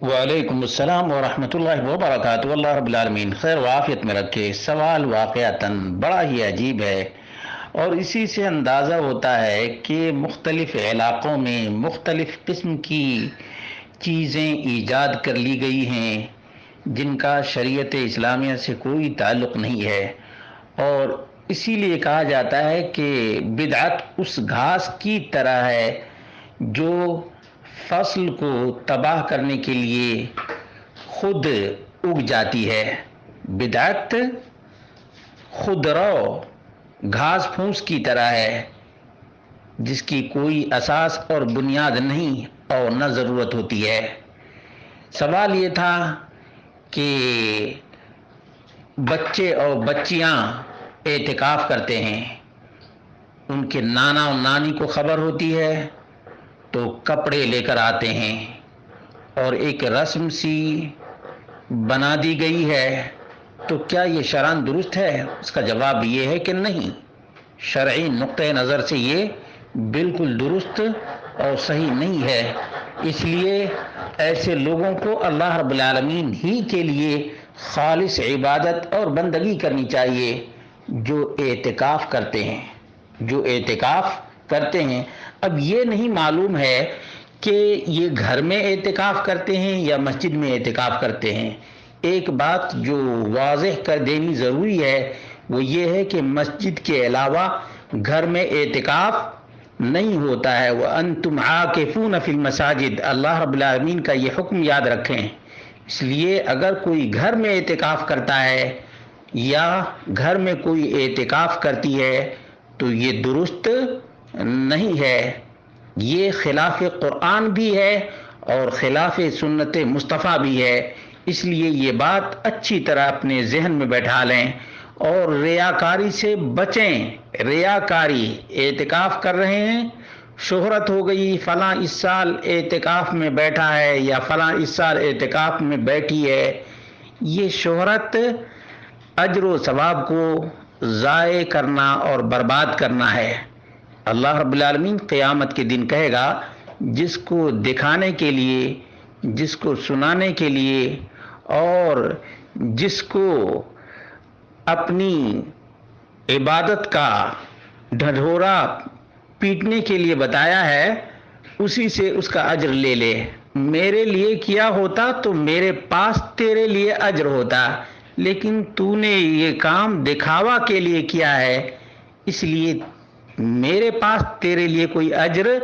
वालेकुम अस्सलाम वरहमतुल्लाहि वबरकातुहू। अल्लाह रब्बुल आलमीन खैर वाफियत में रखे। सवाल वाक़यातन बड़ा ही अजीब है और इसी से अंदाज़ा होता है कि मुख्तलिफ इलाक़ों में मुख्तलिफ किस्म की चीज़ें ईजाद कर ली गई हैं जिनका शरीयत इस्लामिया से कोई ताल्लुक़ नहीं है। और इसीलिए कहा जाता है कि बिदअत उस घास की तरह है जो फसल को तबाह करने के लिए खुद उग जाती है। बिदअत खुदरो घास फूस की तरह है जिसकी कोई असास और बुनियाद नहीं और न ज़रूरत होती है। सवाल ये था कि बच्चे और बच्चियां एतिकाफ करते हैं, उनके नाना और नानी को खबर होती है तो कपड़े लेकर आते हैं और एक रस्म सी बना दी गई है। तो क्या ये शरअन दुरुस्त है? उसका जवाब ये है कि नहीं, शरई नुक्ते नज़र से ये बिल्कुल दुरुस्त और सही नहीं है। इसलिए ऐसे लोगों को अल्लाह रब्बुल आलमीन ही के लिए खालिस इबादत और बंदगी करनी चाहिए जो एतिकाफ करते हैं, जो एतिकाफ करते हैं। अब ये नहीं मालूम है कि ये घर में एतिकाफ करते हैं या मस्जिद में एतिकाफ करते हैं। एक बात जो वाज़ेह कर देनी ज़रूरी है वो ये है कि मस्जिद के अलावा घर में एतिकाफ नहीं होता है। वह अंतुम आकिफून फिल मसाजिद, अल्लाह रब्बुल आलमीन का ये हुक्म याद रखें। इसलिए अगर कोई घर में एतिकाफ करता है या घर में कोई एतिकाफ करती है तो ये दुरुस्त नहीं है, ये खिलाफ कुरान भी है और खिलाफ सुन्नत मुस्तफ़ा भी है। इसलिए ये बात अच्छी तरह अपने जहन में बैठा लें और रियाकारी से बचें। रियाकारी, एतिकाफ कर रहे हैं, शोहरत हो गई फलां इस साल एतिकाफ में बैठा है या फलां इस साल एतिकाफ में बैठी है, ये शोहरत अज्र व सवाब को ज़ाय करना और बर्बाद करना है। अल्लाह रब्बुल आलमीन क़यामत के दिन कहेगा, जिसको दिखाने के लिए, जिसको सुनाने के लिए और जिसको अपनी इबादत का ढढोरा पीटने के लिए बताया है, उसी से उसका अज्र ले ले। मेरे लिए किया होता तो मेरे पास तेरे लिए अज्र होता, लेकिन तूने ये काम दिखावा के लिए किया है, इसलिए मेरे पास तेरे लिए कोई अज्र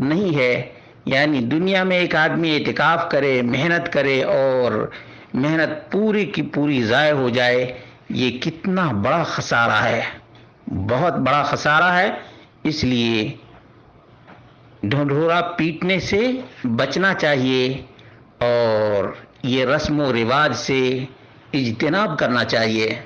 नहीं है। यानी दुनिया में एक आदमी एतिकाफ करे, मेहनत करे और मेहनत पूरी की पूरी ज़ाय हो जाए, ये कितना बड़ा खसारा है, बहुत बड़ा खसारा है। इसलिए ढोंढोरा पीटने से बचना चाहिए और ये रस्म व रिवाज से इज्तिनाब करना चाहिए।